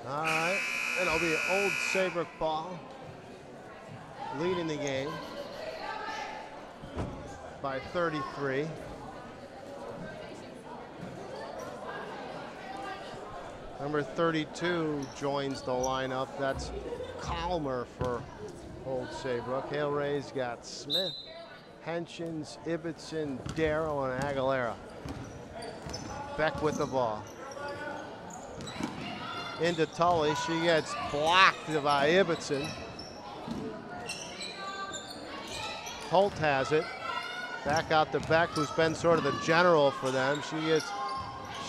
All right, it'll be an Old Saybrook ball, leading the game by 33. Number 32 joins the lineup. That's Calmer for Old Saybrook. Hale-Ray's got Smith, Henshins, Ibbotson, Darrow, and Aguilera. Beck with the ball. Into Tully, she gets blocked by Ibbotson. Holt has it. Back out to Beck, who's been sort of the general for them.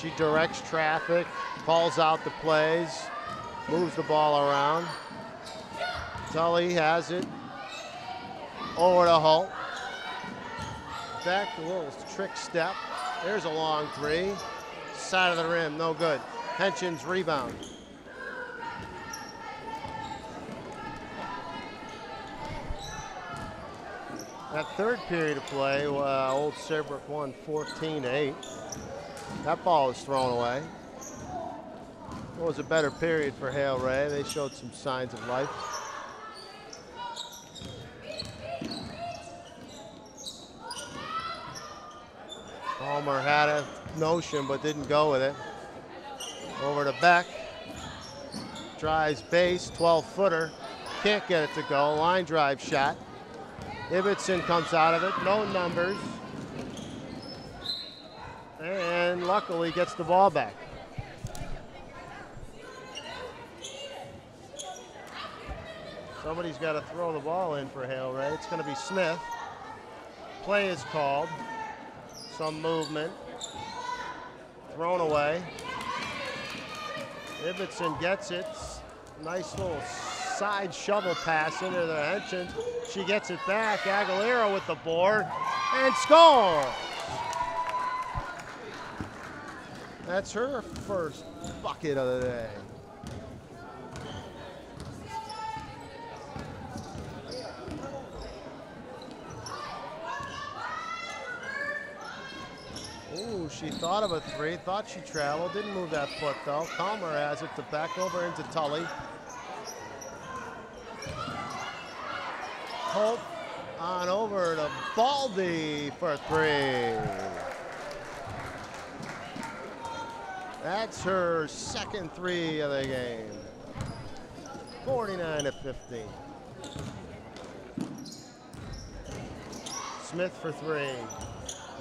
She directs traffic, calls out the plays, moves the ball around. Tully has it. Over to Holt. Beck, a little trick step. There's a long three. Side of the rim, no good. Henshins rebound. That third period of play, Old Saybrook won 14-8. That ball is thrown away. It was a better period for Hale-Ray. They showed some signs of life. Palmer had a notion but didn't go with it. Over to Beck. Drives base, 12-footer. Can't get it to go. Line drive shot. Ibbotson comes out of it. No numbers. And luckily gets the ball back. Somebody's got to throw the ball in for Hale-Ray. It's going to be Smith. Play is called. Some movement. Thrown away. Ibbotson gets it. Nice little side shovel pass into the Hentgens. She gets it back. Aguilera with the board and scores. That's her first bucket of the day. Ooh, she thought of a three, thought she traveled, didn't move that foot though. Palmer has it to back over into Tully. Hope on over to Baldy for three. That's her second three of the game. 49-15. Smith for three.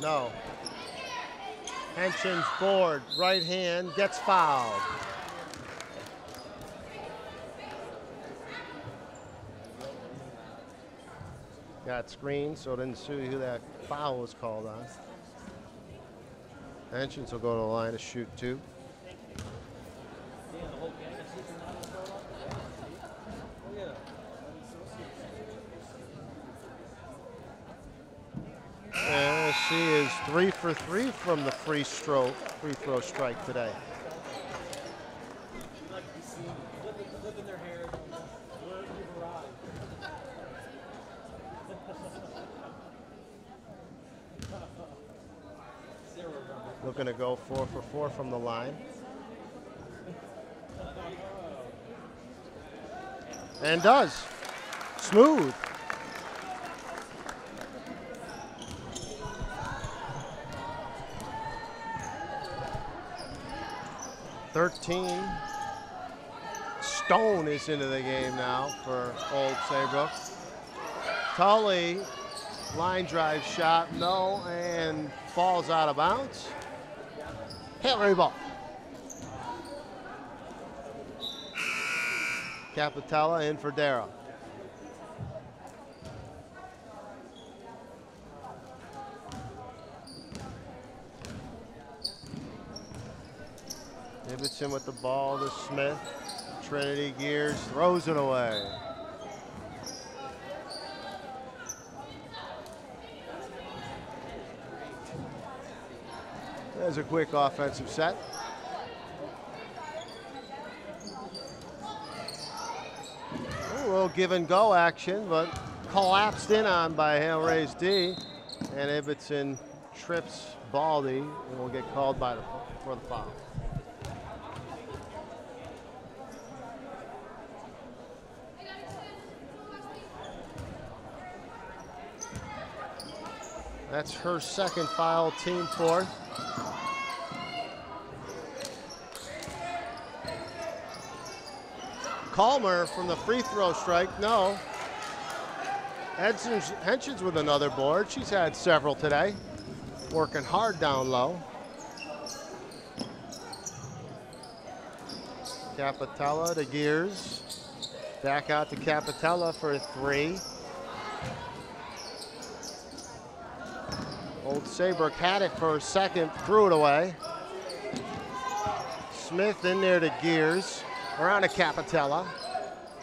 No. Hentgens board, right hand, gets fouled. Got screened, so didn't see who that foul was called on. Hentgens will go to the line to shoot two. And she is 3 for 3 from the free throw strike today. Looking to go 4 for 4 from the line. And does. Smooth. Stone is into the game now for Old Saybrook. Tully, line drive shot, no, and falls out of bounds. Hale-Ray ball. Capitella in for Dara. Ibbotson with the ball to Smith. Trinity Gears throws it away. There's a quick offensive set. A little give and go action, but collapsed in on by Hale-Ray's D. And Ibbotson trips Baldy and will get called for the foul. That's her second foul, team fourth. Calmer from the free throw strike, no. Hentgens with another board. She's had several today. Working hard down low. Capitella to Gears. Back out to Capitella for a three. Old Saybrook had it for a second, threw it away. Smith in there to Gears, around to Capitella.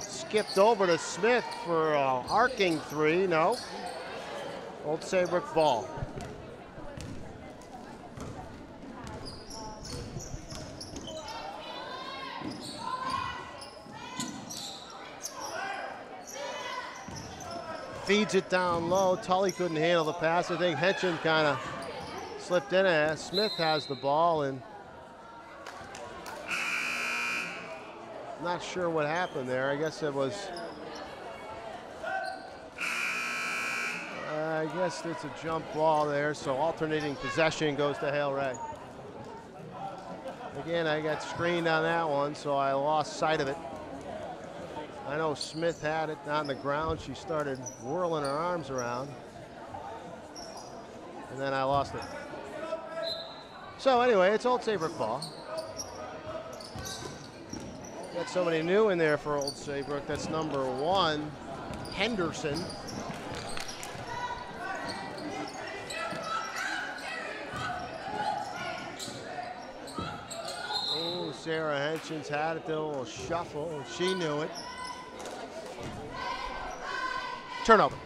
Skipped over to Smith for an arcing three, no. Old Saybrook ball. Feeds it down low. Tully couldn't handle the pass. I think Hentgens kind of slipped in it. Smith has the ball, and not sure what happened there. I guess it was, I guess it's a jump ball there, so alternating possession goes to Hale-Ray. Again, I got screened on that one, so I lost sight of it. I know Smith had it on the ground. She started whirling her arms around, and then I lost it. So anyway, it's Old Saybrook ball. Got somebody new in there for Old Saybrook. That's number 1, Henderson. Oh, Sarah Henson's had it, did a little shuffle, and she knew it. Turnover.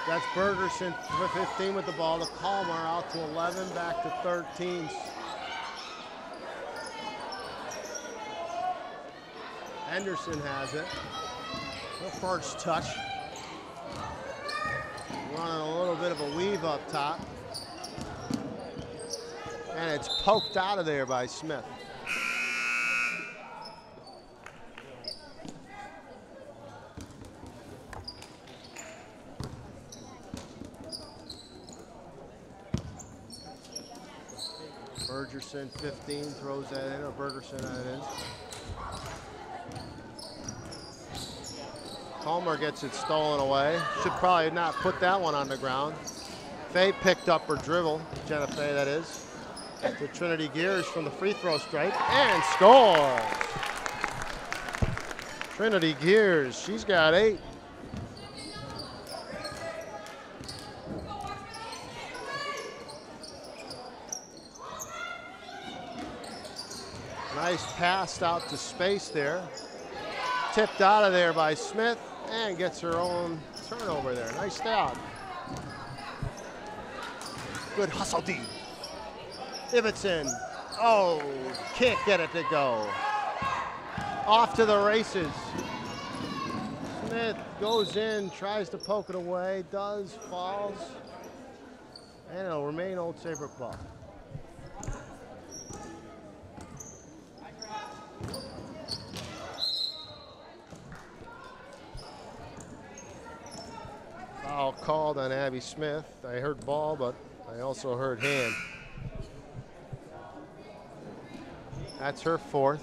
That's Bergerson, 15 with the ball to Palmer, out to 11, back to 13. Henderson has it. Her first touch. Running a little bit of a weave up top. And it's poked out of there by Smith. Bergerson, 15, throws that in, or Bergerson that in. Palmer gets it stolen away. Should probably not put that one on the ground. Faye picked up her dribble, Jenna Faye that is, to Trinity Gears from the free throw stripe, and scores! Trinity Gears, she's got 8. Nice pass out to space there. Tipped out of there by Smith and gets her own turnover there. Nice stab. Good hustle D. Ibbotson. Oh, can't get it to go. Off to the races. Smith goes in, tries to poke it away, does, falls, and it'll remain Old Saybrook ball. Foul called on Abby Smith. I heard ball, but I also heard hand. That's her 4th.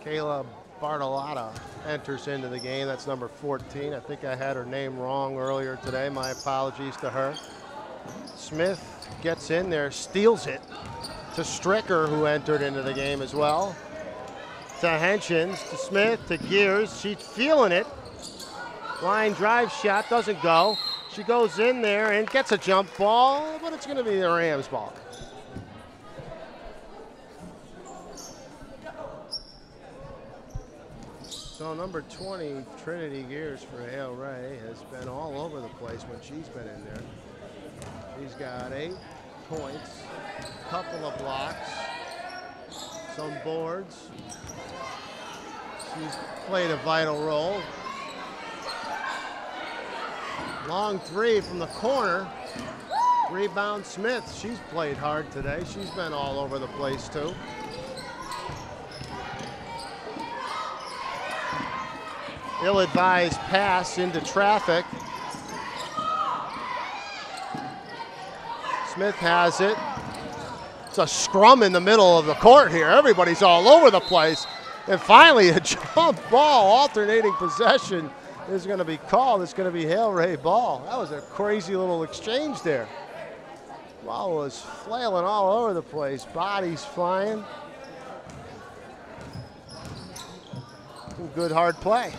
Kayla Bartolotta enters into the game. That's number 14. I think I had her name wrong earlier today. My apologies to her. Smith gets in there, steals it to Stricker, who entered into the game as well. To Henshins, to Smith, to Gears. She's feeling it. Line drive shot doesn't go. She goes in there and gets a jump ball, but it's going to be the Rams ball. So number 20, Trinity Gears for Hale-Ray, has been all over the place when she's been in there. She's got 8 points, a couple of blocks, some boards. She's played a vital role. Long 3 from the corner. Rebound Smith. She's played hard today. She's been all over the place too. Ill-advised pass into traffic. Smith has it. It's a scrum in the middle of the court here. Everybody's all over the place. And finally, a jump ball, alternating possession is going to be called. It's going to be Hale-Ray ball. That was a crazy little exchange there. Ball was flailing all over the place. Bodies flying. Some good hard play.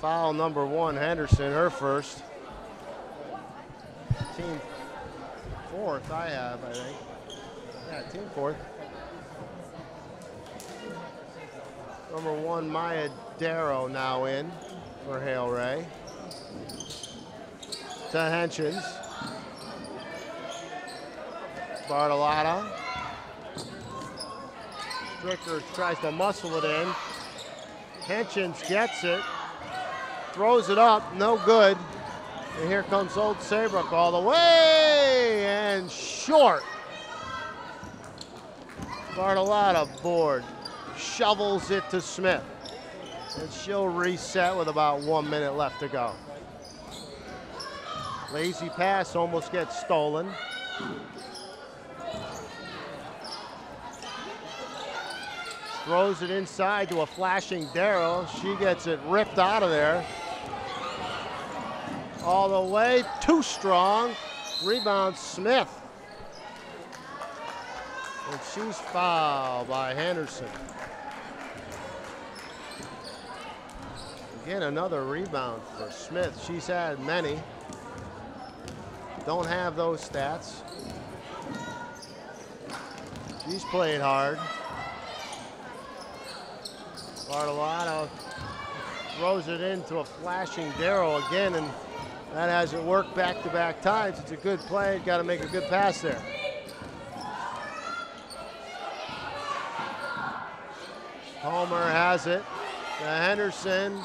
Foul number 1, Henderson, her first. Team 4th, I think. Yeah, team 4th. Number 1, Maya Darrow now in for Hale-Ray. To Henshins. Bartolotta. Stricker tries to muscle it in. Henchins gets it, throws it up, no good. And here comes Old Saybrook all the way and short. Bartolotta board, shovels it to Smith. And she'll reset with about 1 minute left to go. Lazy pass almost gets stolen. Throws it inside to a flashing Darrow. She gets it ripped out of there. All the way, too strong. Rebound Smith. And she's fouled by Henderson. Again, another rebound for Smith. She's had many. Don't have those stats. She's played hard. Bartolotta throws it into a flashing Darrow again, and that hasn't worked back-to-back times. It's a good play. Got to make a good pass there. Homer has it. To Henderson.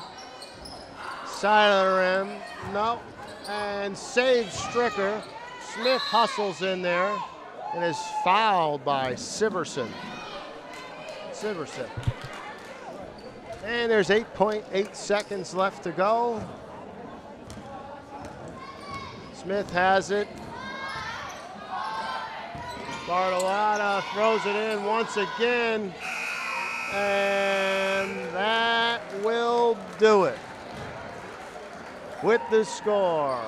Side of the rim. No. And saves Stricker. Smith hustles in there and is fouled by Siverson. And there's 8.8 seconds left to go. Smith has it. Bartolotta throws it in once again. And that will do it. With the score,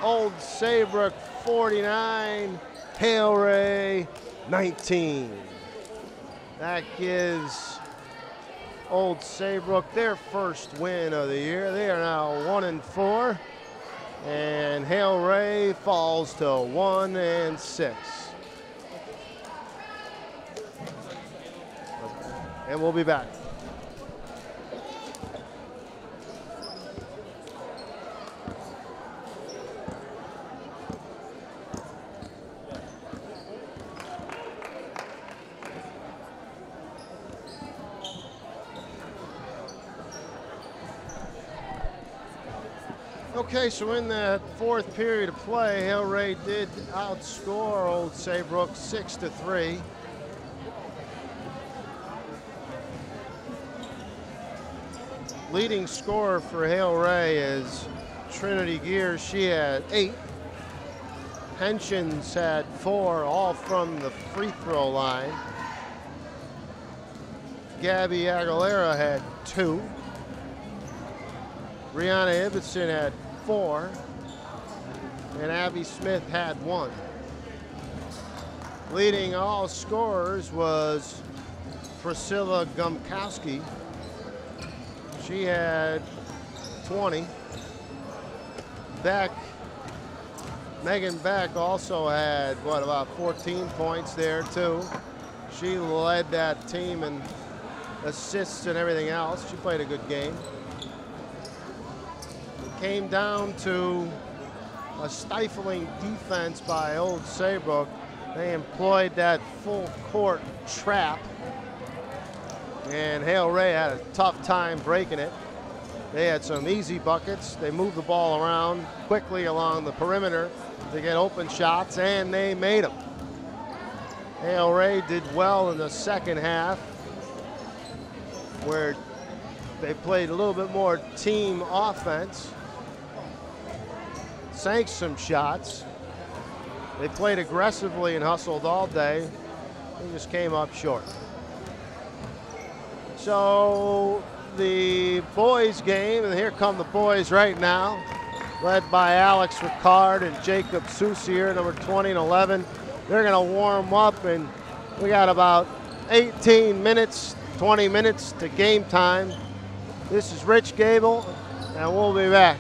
Old Saybrook 49, Hale-Ray 19. That gives Old Saybrook their first win of the year. They are now 1-4, and Hale-Ray falls to 1-6. And we'll be back. Okay, so in that fourth period of play, Hale-Ray did outscore Old Saybrook 6-3. Leading scorer for Hale-Ray is Trinity Gears. She had 8. Henchins had 4, all from the free throw line. Gabby Aguilera had 2. Brianna Ibbotson had 4, and Abby Smith had 1. Leading all scorers was Priscilla Gumkowski. She had 20. Megan Beck also had, about 14 points there too. She led that team in assists and everything else. She played a good game. It came down to a stifling defense by Old Saybrook. They employed that full court trap, and Hale-Ray had a tough time breaking it. They had some easy buckets. They moved the ball around quickly along the perimeter to get open shots, and they made them. Hale-Ray did well in the second half, where they played a little bit more team offense, sank some shots. They played aggressively and hustled all day. They just came up short. So the boys game, and here come the boys right now, led by Alex Ricard and Jacob Soussier, number 20 and 11. They're gonna warm up, and we got about 18 minutes, 20 minutes to game time. This is Rich Gable, and we'll be back.